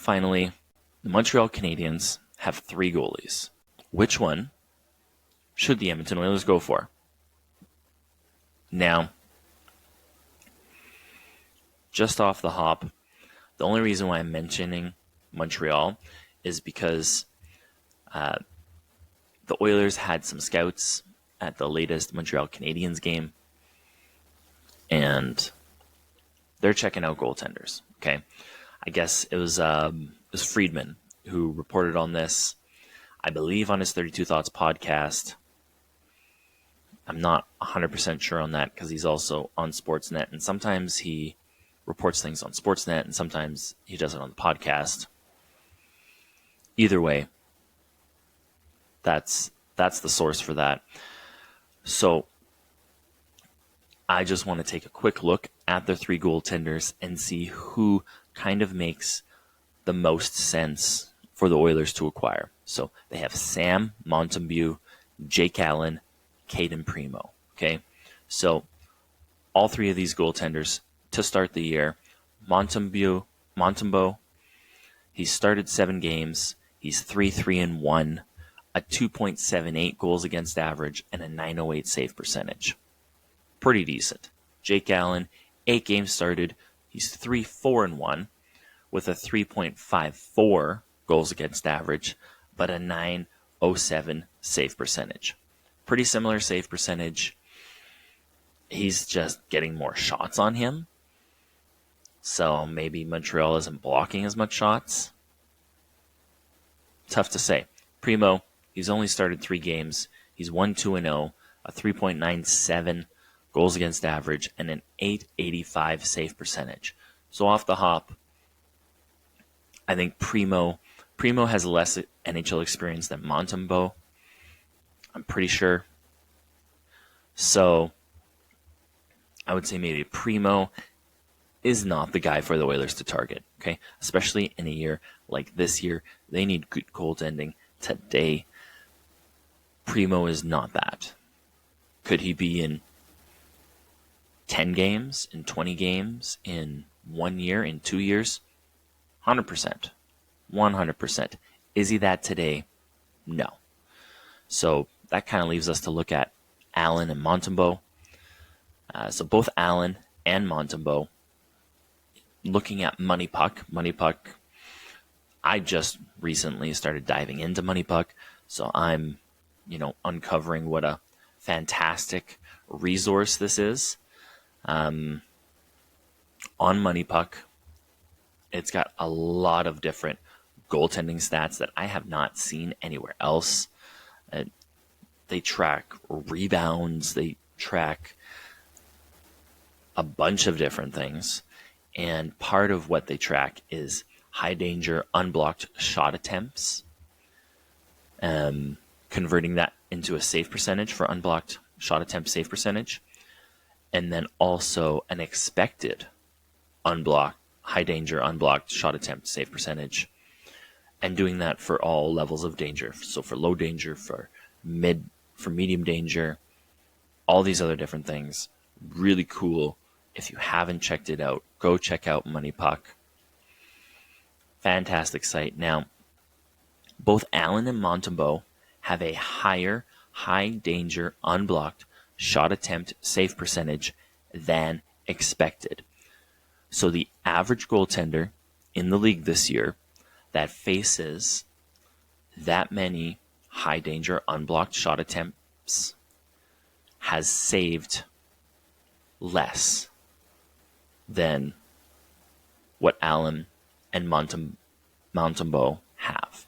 finally, the Montreal Canadiens have 3 goalies. Which one should the Edmonton Oilers go for? Now, just off the hop, the only reason why I'm mentioning Montreal is because the Oilers had some scouts at the latest Montreal Canadiens game, and they're checking out goaltenders. Okay, I guess it was Friedman who reported on this, I believe, on his 32 Thoughts podcast. I'm not 100% sure on that because he's also on Sportsnet, and sometimes he reports things on Sportsnet, and sometimes he does it on the podcast. Either way, that's the source for that. So I just want to take a quick look at the 3 goaltenders and see who kind of makes the most sense for the Oilers to acquire. So they have Sam, Montembeault, Jake Allen, Cayden, Primeau. Okay, so all 3 of these goaltenders to start the year. Montembeault, he started 7 games. He's 3-3-1, a 2.78 goals against average, and a 908 save percentage. Pretty decent. Jake Allen, 8 games started. He's 3-4-1 with a 3.54 goals against average, but a 907 save percentage. Pretty similar save percentage. He's just getting more shots on him. So maybe Montreal isn't blocking as much shots. Tough to say. Primeau, he's only started 3 games. He's 1-2-0, a 3.97 goals against average, and an 885 save percentage. So off the hop, I think Primeau has less NHL experience than Montembeault. I'm pretty sure. So I would say maybe Primeau is not the guy for the Oilers to target, okay? Especially in a year like this year. They need good goaltending today. Primeau is not that. Could he be in 10 games, in 20 games, in 1 year, in 2 years? 100%. 100%. Is he that today? No. So that kind of leaves us to look at Allen and Montembeault. So both Allen and Montembeault, looking at Money Puck, I just recently started diving into Money Puck, so I'm, uncovering what a fantastic resource this is. On Money Puck, it's got a lot of different goaltending stats that I have not seen anywhere else. They track rebounds, they track a bunch of different things. And part of what they track is high danger, unblocked shot attempts, converting that into a save percentage for unblocked shot attempt save percentage, and then also an expected high danger, unblocked shot attempt save percentage, and doing that for all levels of danger. So for low danger, for medium danger, all these other different things. Really cool. If you haven't checked it out, go check out Money Puck. Fantastic site. Now, both Allen and Montembeault have a higher high danger unblocked shot attempt save percentage than expected. So the average goaltender in the league this year that faces that many high danger unblocked shot attempts has saved less than what Allen and Montembeault have.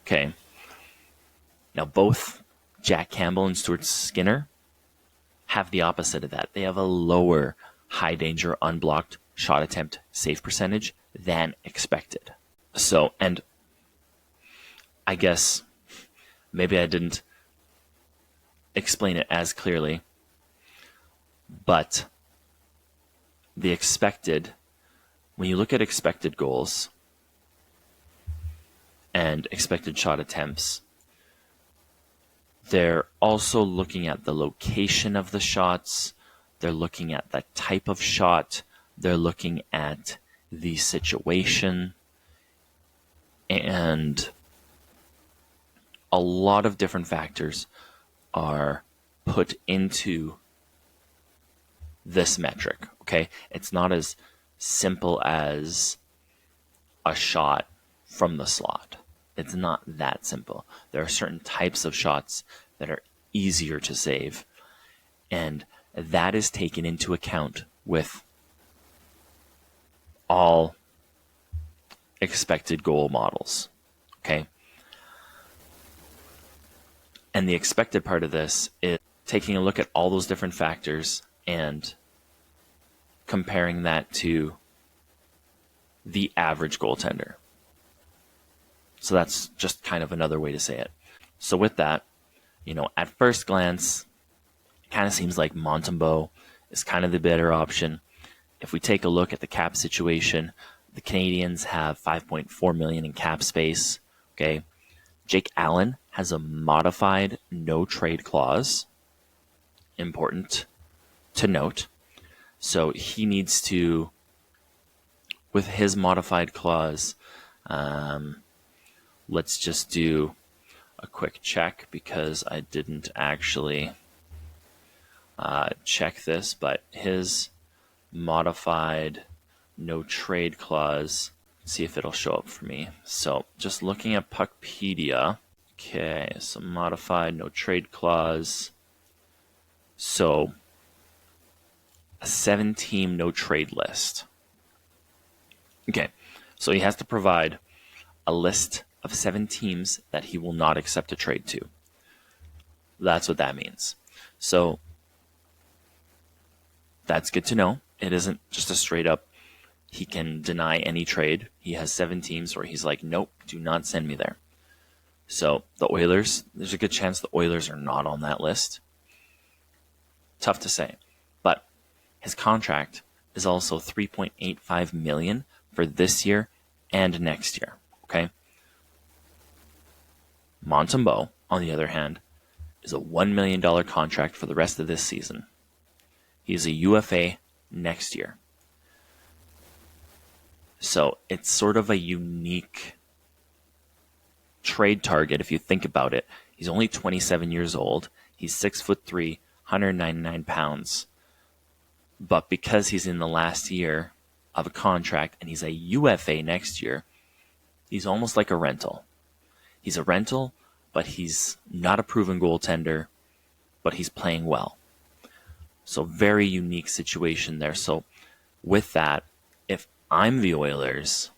Okay. Now both Jack Campbell and Stuart Skinner have the opposite of that. They have a lower high danger unblocked shot attempt save percentage than expected. So, and I guess maybe I didn't explain it as clearly, but the expected, when you look at expected goals and expected shot attempts, they're also looking at the location of the shots, they're looking at the type of shot, they're looking at the situation, And a lot of different factors are put into this metric, okay? It's not as simple as a shot from the slot. It's not that simple. There are certain types of shots that are easier to save, and that is taken into account with all expected goal models, okay? And the expected part of this is taking a look at all those different factors and comparing that to the average goaltender. So that's just kind of another way to say it. So with that, at first glance, it kind of seems like Montembeault is kind of the better option. If we take a look at the cap situation, the Canadiens have $5.4 million in cap space. Okay, Jake Allen has a modified no trade clause. Important to note. So he needs to, with his modified clause, let's just do a quick check because I didn't actually check this, but his modified no trade clause, see if it'll show up for me. So just looking at Puckpedia, okay, so modified no trade clause. So a 7-team no trade list. Okay, so he has to provide a list of 7 teams that he will not accept a trade to. That's what that means. So that's good to know. It isn't just a straight up, he can deny any trade. He has 7 teams where he's like, nope, do not send me there. So the Oilers, there's a good chance the Oilers are not on that list. Tough to say. But his contract is also $3.85 million for this year and next year. Okay. Montembeault, on the other hand, is a $1 million contract for the rest of this season. He is a UFA next year. So it's sort of a unique trade target if you think about it. He's only 27 years old. He's 6'3", 199 pounds. But because he's in the last year of a contract and he's a UFA next year, he's almost like a rental. He's a rental, but he's not a proven goaltender, but he's playing well. So very unique situation there. So with that, if I'm the Oilers,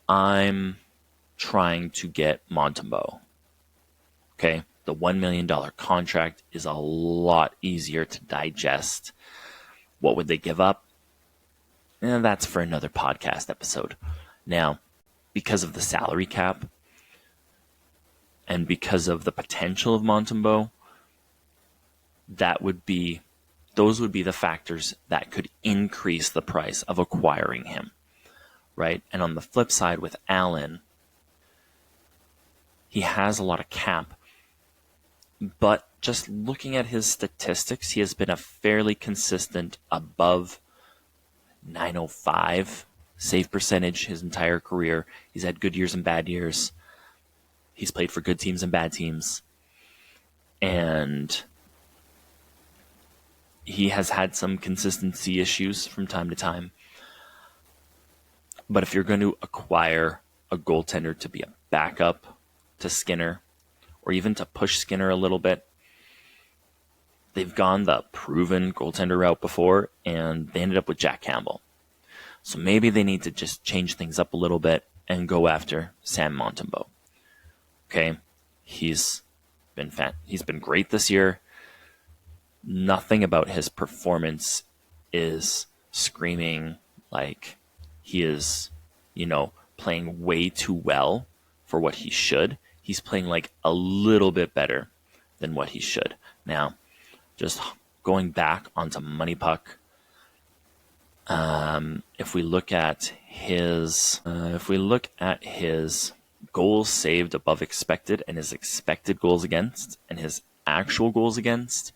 I'm trying to get Montembeault. Okay, the $1 million contract is a lot easier to digest. What would they give up? And that's for another podcast episode. Now, because of the salary cap and because of the potential of Montembeault, those would be the factors that could increase the price of acquiring him, right? And on the flip side with Allen, he has a lot of cap, but just looking at his statistics, he has been a fairly consistent above .905 save percentage his entire career. He's had good years and bad years. He's played for good teams and bad teams. And he has had some consistency issues from time to time. But if you're going to acquire a goaltender to be a backup to Skinner, or even to push Skinner a little bit, they've gone the proven goaltender route before, and they ended up with Jack Campbell. So maybe they need to just change things up a little bit and go after Sam Montembeault. Okay, he's been great this year. Nothing about his performance is screaming like he is, playing way too well for what he should. He's playing like a little bit better than what he should. Now, just going back onto Money Puck, if we look at his goals saved above expected and his expected goals against and his actual goals against,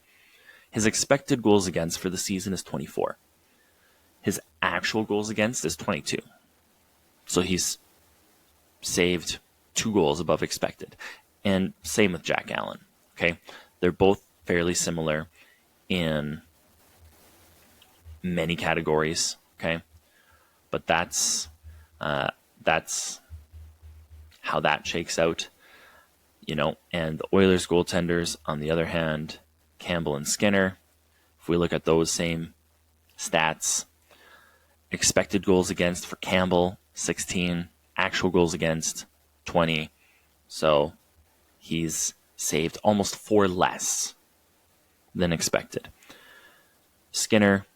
his expected goals against for the season is 24. His actual goals against is 22. So he's saved 2 goals above expected. And same with Jack Allen. Okay, they're both fairly similar in many categories. Okay, but that's how that shakes out. And the Oilers goaltenders, on the other hand, Campbell and Skinner, if we look at those same stats, expected goals against for Campbell, 16, actual goals against, 20. So he's saved almost 4 less than expected. Skinner,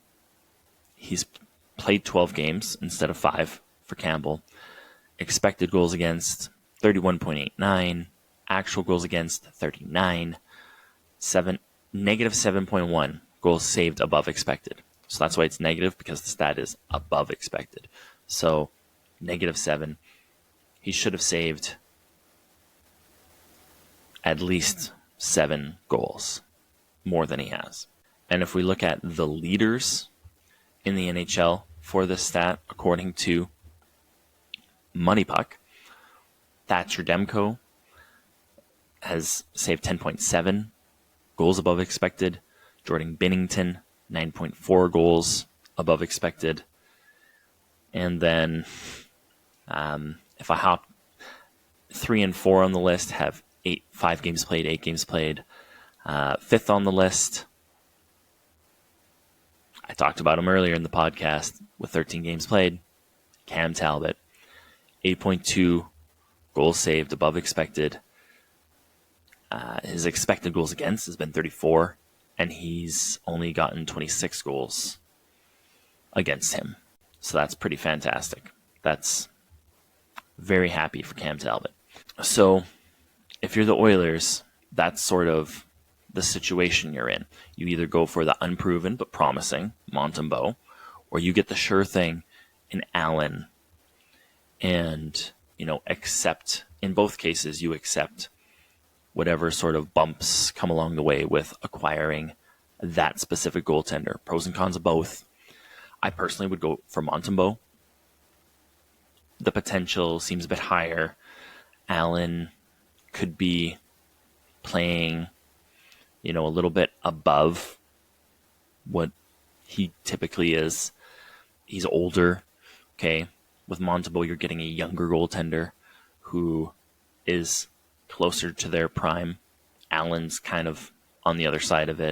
he's played 12 games instead of 5 for Campbell. Expected goals against, 31.89. Actual goals against, 39. Negative 7.1 goals saved above expected. So that's why it's negative, because the stat is above expected. So negative 7. He should have saved at least 7 goals more than he has. And if we look at the leaders in the NHL for this stat, according to MoneyPuck, Thatcher Demko has saved 10.7 goals above expected. Jordan Binnington, 9.4 goals above expected. And then if I hop 3 and 4 on the list, have 5 games played, 8 games played. 5th on the list, I talked about him earlier in the podcast with 13 games played, Cam Talbot, 8.2 goals saved above expected. His expected goals against has been 34, and he's only gotten 26 goals against him. So that's pretty fantastic. That's very happy for Cam Talbot. So if you're the Oilers, that's sort of the situation you're in. You either go for the unproven but promising Montembeault, or you get the sure thing in Allen and, accept, in both cases, you accept whatever sort of bumps come along the way with acquiring that specific goaltender. Pros and cons of both. I personally would go for Montembeault. The potential seems a bit higher. Allen could be playing, a little bit above what he typically is. He's older. Okay. With Montembeault, you're getting a younger goaltender who is closer to their prime. Allen's kind of on the other side of it.